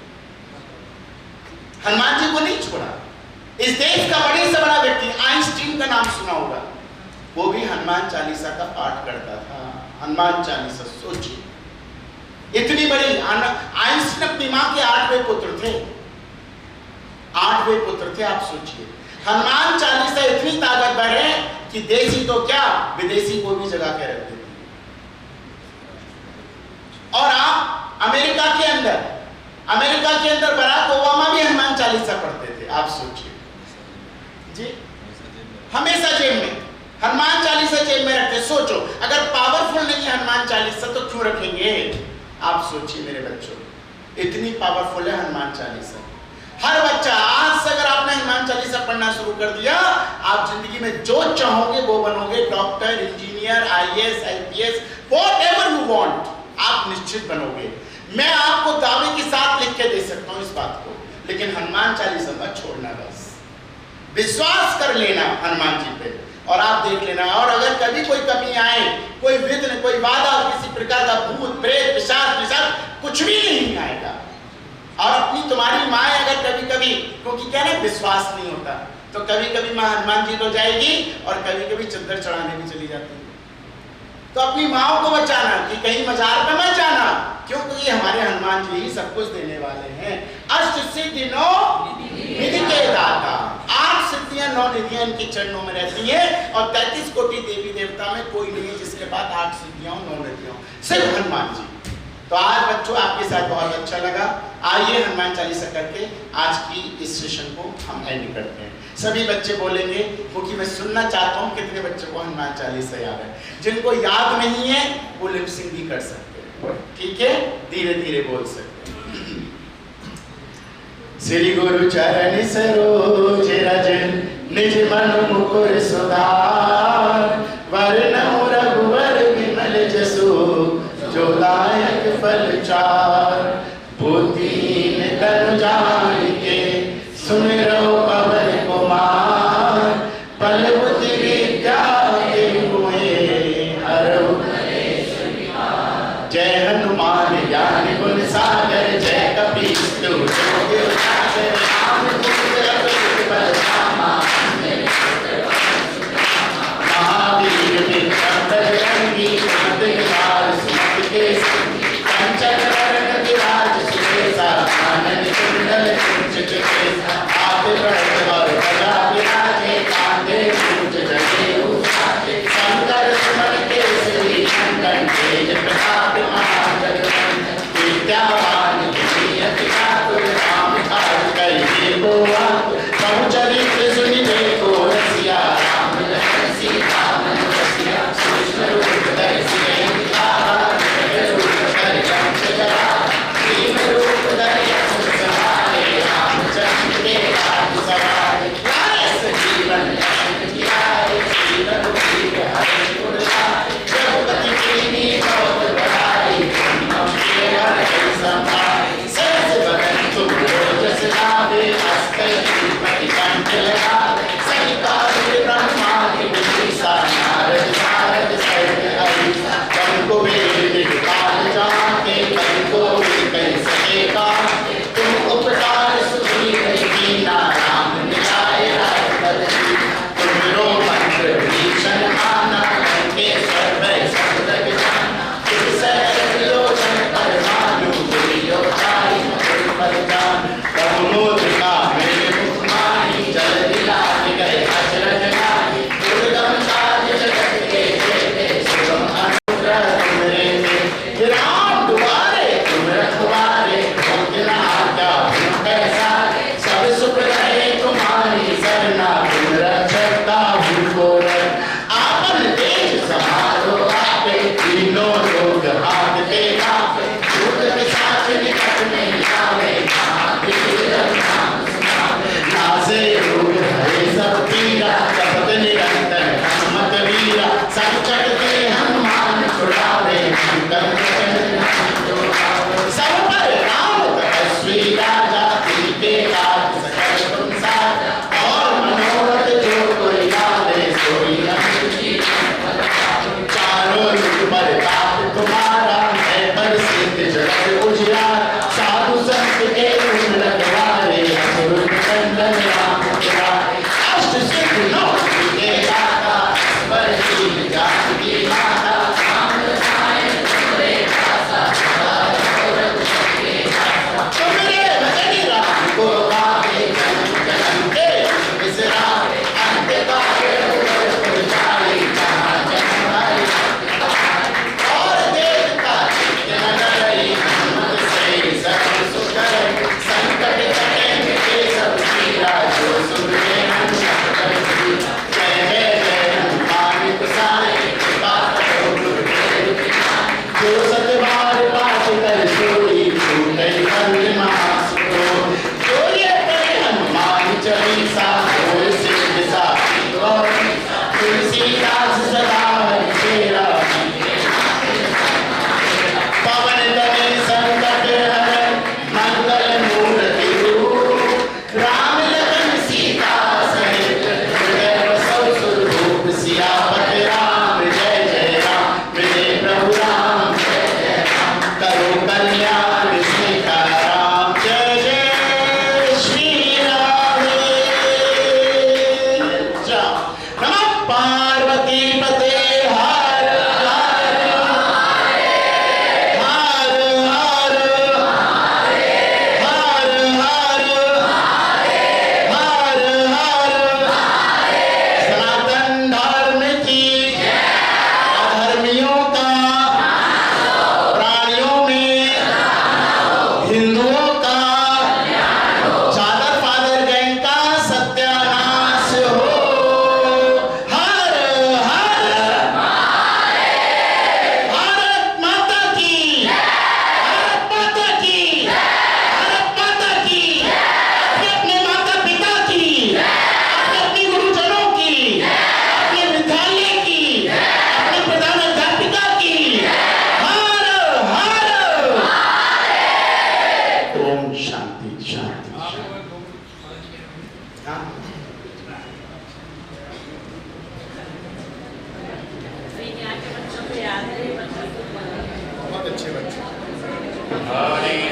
हनुमान जी को नहीं छोड़ा। इस देश का बड़े से बड़ा व्यक्ति आइंस्टीन का नाम सुना होगा, वो भी हनुमान चालीसा का पाठ करता था। हनुमान चालीसा, सोचिए, इतनी बड़ी। आइंस्टीन अपनी मां के 8वें पुत्र थे, 8वें पुत्र थे। आप सोचिए, हनुमान चालीसा इतनी ताकतवर है कि देसी तो क्या, विदेशी को भी जगा के रख देती। और आप अमेरिका के अंदर बराक ओबामा भी हनुमान चालीसा पढ़ते थे। आप सोचिए जी, हमेशा जेब में हनुमान चालीसा जेब में रखते। सोचो, अगर पावरफुल नहीं है हनुमान चालीसा तो क्यों रखेंगे? आप सोचिए मेरे बच्चों, इतनी पावरफुल है हनुमान चालीसा। हर बच्चा, आज से अगर आपने हनुमान चालीसा पढ़ना शुरू कर दिया, आप जिंदगी में जो चाहोगे वो बनोगे। Doctor, engineer, IAS, IPS, whatever you want, आप निश्चित बनोगे। मैं आपको दावे के साथ लिख के दे सकता हूं इस बात को, लेकिन हनुमान चालीसा मत छोड़ना, बस विश्वास कर लेना हनुमान जी पे और आप देख लेना। और अगर कभी कोई कमी आए, कोई विघ्न, कोई बाधा, किसी प्रकार का भूत प्रेत पिशाच कुछ भी नहीं आएगा। और अपनी तुम्हारी माँ अगर कभी कभी, क्योंकि क्या ना विश्वास नहीं होता, तो कभी कभी माँ हनुमान जी तो जाएगी और कभी कभी चद्दर चढ़ाने भी चली जाती है। तो अपनी माँ को बचाना कि कहीं मजार पे मत जाना, क्योंकि हमारे हनुमान जी ही सब कुछ देने वाले हैं। अष्ट सिद्धि 9 निधि के दाता, 8 सिद्धियां 9 निधियां इनके चरणों में रहती है। और 33 कोटि देवी देवता में कोई नहीं है जिसके बाद 8 सिद्धियां 9 निधियां, सिर्फ हनुमान जी। तो आज बच्चों आपके साथ बहुत अच्छा लगा। आइए हनुमान चालीसा करके आज की इस सेशन को हम एंड करते हैं। सभी बच्चे बोलेंगे, क्योंकि मैं सुनना चाहता हूँ कितने बच्चों को हनुमान चालीसा याद है। जिनको याद नहीं है वो लिप सिंक भी कर सकते हैं, ठीक है, धीरे धीरे बोल सकते हैं। श्री गुरु चरण सरोज रज निज मन मुकुर सुधार, वरनउ रघुवर विमल जसु, जो दायक फल चार। बुद्धिहीन तनु जानिके, सुमिरो पवन कुमार, बल बुद्धि विद्या देहु मोहि, हरहु कलेश विकार। जय हनुमान ज्ञान गुण सागर, जय कपीस तिहु लोक उजागर, राम दूत अतुलित बल धामा, महावीर विक्रम बजरंगी, कुमति निवार सुमति के संगी, कंचन वरण विराज सुबेसा, कानन कुंडल कुंचित केसा। हाथ वज्र और ध्वजा विराजे, कांधे मूंज जनेऊ साजे, शंकर सुमन केसरी नंदन, तेज प्रताप महाजगवंदन। विद्यावान गुणी अति चातुर, राम काज करिबे को आतुर। प्रभु चरित्र सुनि देखो रसिया, राम लखन सीता मन बसिया। सूक्ष्म रूप धरि सियहि दिखावा, जगत रूप धरि अंश जरावा। भीम रूप धरि असुर संहारे, रामचंद्र के काज सवारे। लाए सजीवन लखन जियाए, श्री रघुवीर हरषि उर लाए। रघुपति कीन्ही बहुत बड़ाई, ब्रह्म के हरषि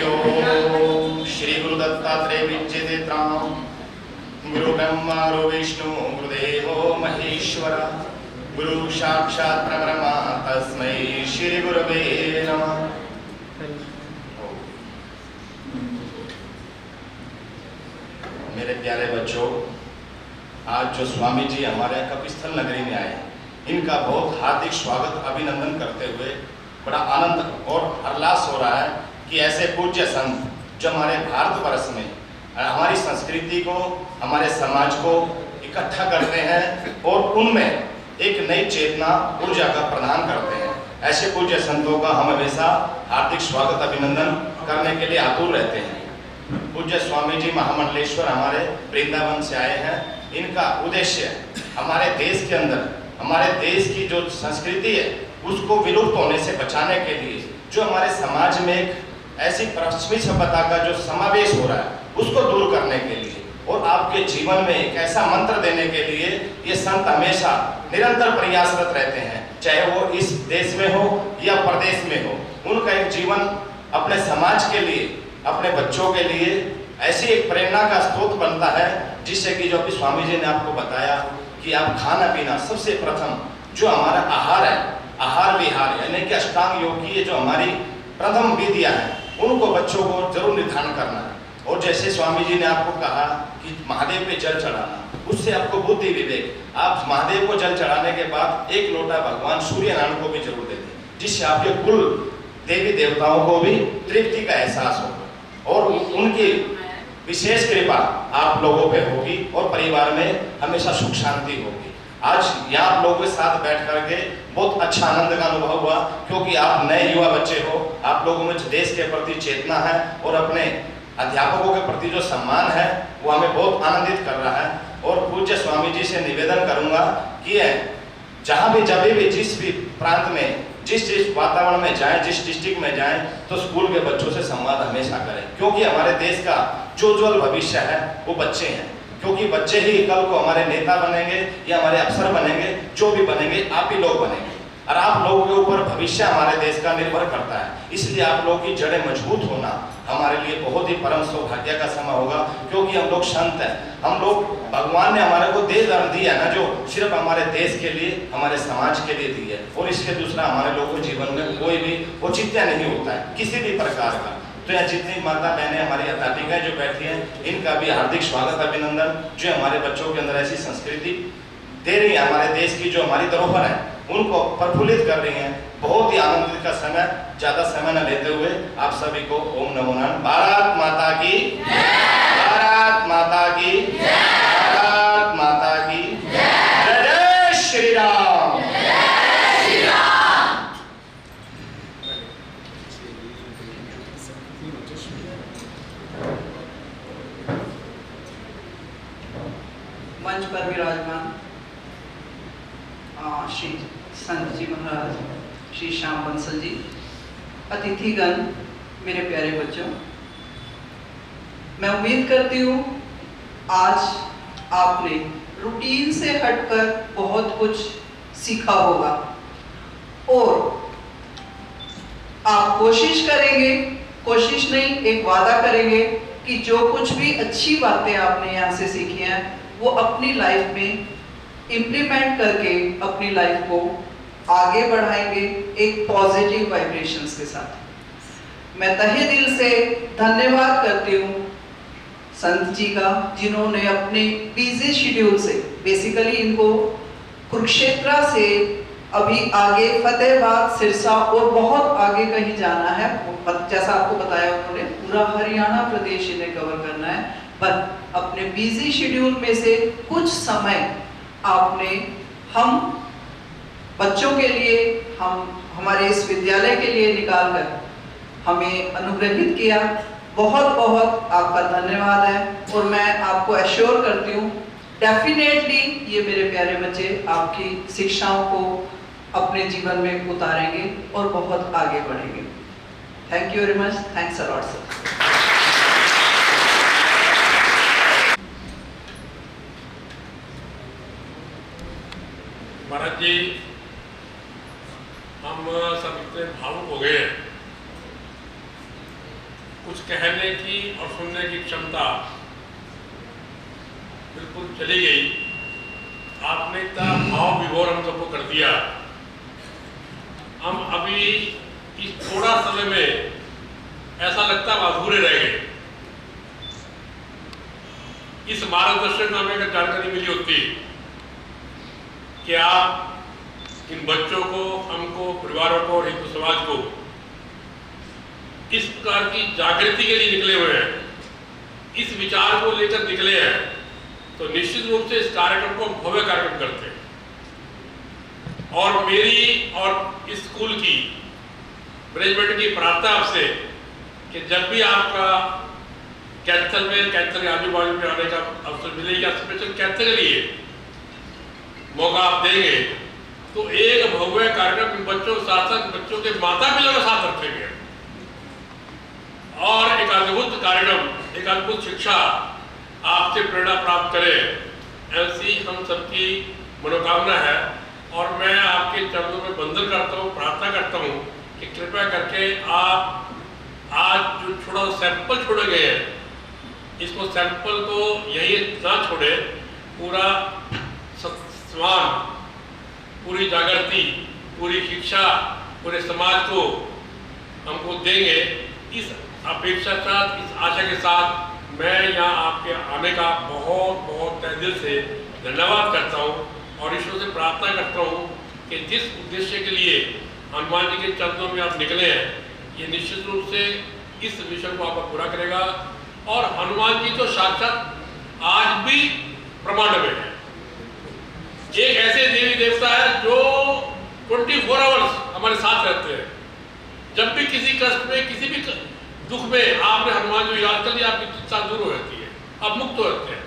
ओम श्री गुरु दत्तात्रेय विद्यते त्राणम गुरु ब्रह्मा गुरु विष्णु गुरुदेवो महेश्वर गुरु साक्षात् परब्रह्म तस्मै श्री गुरवे नमः। मेरे प्यारे बच्चों, आज जो स्वामी जी हमारे कपिस्थल नगरी में आए, इनका बहुत हार्दिक स्वागत अभिनंदन करते हुए बड़ा आनंद और हर्षोल्लास हो रहा है कि ऐसे पूज्य संत जो हमारे भारतवर्ष में हमारी संस्कृति को, हमारे समाज को इकट्ठा करते हैं और उनमें एक नई चेतना, ऊर्जा का प्रदान करते हैं, ऐसे पूज्य संतों का हम हमेशा हार्दिक स्वागत अभिनंदन करने के लिए आतुर रहते हैं। पूज्य स्वामी जी महामंडलेश्वर हमारे वृंदावन से आए हैं। इनका उद्देश्य हमारे देश के अंदर, हमारे देश की जो संस्कृति है उसको विलुप्त होने से बचाने के लिए, जो हमारे समाज में एक ऐसी पश्चिमी सभ्यता का जो समावेश हो रहा है उसको दूर करने के लिए और आपके जीवन में एक ऐसा मंत्र देने के लिए ये संत हमेशा निरंतर प्रयासरत रहते हैं, चाहे वो इस देश में हो या प्रदेश में हो। उनका एक जीवन अपने समाज के लिए, अपने बच्चों के लिए ऐसी एक प्रेरणा का स्रोत बनता है, जिससे कि जो अभी स्वामी जी ने आपको बताया कि आप खाना पीना सबसे प्रथम जो हमारा आहार है, आहार विहार यानी कि अष्टांग योग की ये जो हमारी प्रथम विधियां हैं उनको बच्चों को जरूर निर्धारण करना है। और जैसे स्वामी जी ने आपको कहा कि महादेव पे जल चढ़ाना, उससे आपको बुद्धि विवेक, आप महादेव को जल चढ़ाने के बाद एक लोटा भगवान सूर्य नारायण को भी जरूर दे दें, जिससे आपके कुल देवी देवताओं को भी तृप्ति का एहसास होगा और उनकी विशेष कृपा आप लोगों पे होगी और परिवार में हमेशा सुख शांति होगी। आज यहाँ आप लोगों के साथ बैठ करके बहुत अच्छा आनंद का अनुभव हुआ, क्योंकि आप नए युवा बच्चे हो, आप लोगों में देश के प्रति चेतना है और अपने अध्यापकों के प्रति जो सम्मान है वो हमें बहुत आनंदित कर रहा है। और पूज्य स्वामी जी से निवेदन करूंगा कि जहाँ भी, जब भी, जिस भी प्रांत में, जिस वातावरण में जाएं, जिस डिस्ट्रिक्ट में जाएं, तो स्कूल के बच्चों से संवाद हमेशा करें, क्योंकि हमारे देश का जो उज्जवल भविष्य है वो बच्चे हैं। क्योंकि बच्चे ही कल को हमारे नेता बनेंगे या हमारे अफसर बनेंगे, जो भी बनेंगे आप ही लोग बनेंगे और आप लोगों के ऊपर भविष्य हमारे देश का निर्भर करता है। इसलिए आप लोगों की जड़ें मजबूत होना हमारे लिए बहुत ही परम सौभाग्य का समय होगा, क्योंकि हम लोग संत हैं, हम लोग, भगवान ने हमारे को दे धर्म दिया है ना, जो सिर्फ हमारे देश के लिए, हमारे समाज के लिए दी है। और इसके दूसरा, हमारे लोगों के जीवन में कोई भी औचित्य नहीं होता है किसी भी प्रकार का। तो यहाँ जितनी माता बहनें, हमारी अध्यापिकाएं जो बैठी हैं, इनका भी हार्दिक स्वागत अभिनंदन, जो हमारे बच्चों के अंदर ऐसी संस्कृति दे रही है, हमारे देश की जो हमारी धरोहर है उनको प्रफुल्लित कर रही हैं। बहुत ही आनंदित का समय, ज्यादा समय न लेते हुए आप सभी को ओम नमो नारायण। भारत माता की जय, भारत माता की जय, भारत माता की जय, जय श्री राम, जय श्री राम। मंच पर विराजमान श्री संत जी महाराज, श्री श्याम बंसल जी, अतिथिगण, मेरे प्यारे बच्चों, मैं उम्मीद करती हूँ आज आपने रूटीन से हटकर बहुत कुछ सीखा होगा और आप कोशिश करेंगे, कोशिश नहीं एक वादा करेंगे कि जो कुछ भी अच्छी बातें आपने यहाँ से सीखी हैं वो अपनी लाइफ में इम्प्लीमेंट करके अपनी लाइफ को आगे बढ़ाएंगे एक पॉजिटिव वाइब्रेशंस के साथ। मैं तहे दिल से धन्यवाद करती हूँ संत जी का, जिन्होंने अपने बिजी शेड्यूल से, बेसिकली इनको कुरुक्षेत्र से अभी आगे फतेहाबाद, सिरसा और बहुत आगे कहीं जाना है, जैसा आपको बताया उन्होंने पूरा हरियाणा प्रदेश इन्हें कवर करना है, पर अपने बिजी शेड्यूल में से कुछ समय आपने हम बच्चों के लिए, हम हमारे इस विद्यालय के लिए निकाल कर हमें अनुग्रहित किया। बहुत बहुत आपका धन्यवाद है और मैं आपको एश्योर करती हूँ डेफिनेटली ये मेरे प्यारे बच्चे आपकी शिक्षाओं को अपने जीवन में उतारेंगे और बहुत आगे बढ़ेंगे। Thank you very much, thanks a lot sir. महाराज जी, हम सब इतने भावुक हो गए कुछ कहने की और सुनने की क्षमता बिल्कुल चली गई। आपने इतना भाव विभोर हम सबको कर दिया। हम अभी इस थोड़ा समय में ऐसा लगता है अधूरे रह गए। इस मार्गदर्शन में हमें अगर जानकारी मिली होती कि आप इन बच्चों को, हमको, परिवारों को, हिंदू समाज को इस प्रकार की जागृति के लिए निकले हुए हैं, इस विचार को लेकर निकले हैं, तो निश्चित रूप से इस कार्यक्रम को भव्य कार्यक्रम करते हैं। और मेरी और इस स्कूल की मैनेजमेंट की प्रार्थना आपसे कि जब भी आपका कैंसर के आजू बाजू में आने का अवसर मिलेगा, स्पेशल कैंसर के लिए मौका आप देंगे, तो एक भव्य कार्यक्रम बच्चों के साथ साथ बच्चों के माता पिता के साथ रखेंगे और एक अद्भुत कार्यक्रम, एक अद्भुत शिक्षा आपसे प्रेरणा प्राप्त करें, ऐसी हम सबकी मनोकामना है। और मैं आपके चरणों में वंदन करता हूँ, प्रार्थना करता हूँ कि कृपया करके आप आज जो छोड़ा सैंपल छोड़े गए हैं, इसको सैंपल को यही ना छोड़े, पूरा सम्मान, पूरी जागृति, पूरी शिक्षा पूरे समाज को हमको देंगे। इस अपेक्षा के साथ, इस आशा के साथ मैं यहाँ आपके आने का बहुत बहुत तहे दिल से धन्यवाद करता हूँ और ईश्वर से प्रार्थना करता हूँ कि जिस उद्देश्य के लिए हनुमान जी के चरणों में आप निकले हैं, ये निश्चित रूप से इस मिशन को आपका पूरा करेगा। और हनुमान जी तो साक्षात आज भी ब्रह्मांड में है, एक ऐसे देवी देवता है जो 24 आवर्स हमारे साथ रहते हैं। जब भी किसी कष्ट में, किसी भी दुख में आपने हनुमान जी याद कर लिया, आपकी चिंता दूर हो जाती है, आप मुक्त हो जाते हैं।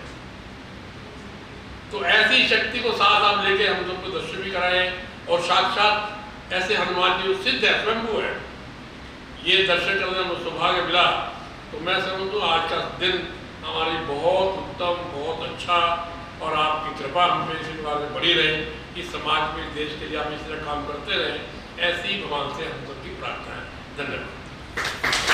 तो ऐसी शक्ति को साथ आप लेके हम सबको दर्शन भी कराएं और साक्षात ऐसे हनुमान जी सिद्ध है, स्वयंभू है, ये दर्शन करने में सौभाग्य मिला। तो मैं समझूँ आज का दिन हमारी बहुत उत्तम, बहुत अच्छा, और आपकी कृपा हम पे इसी प्रकार से बनी रहे, इस समाज में, देश के लिए आप इस तरह काम करते रहें, ऐसी भगवान से हम सबकी प्रार्थना है। धन्यवाद।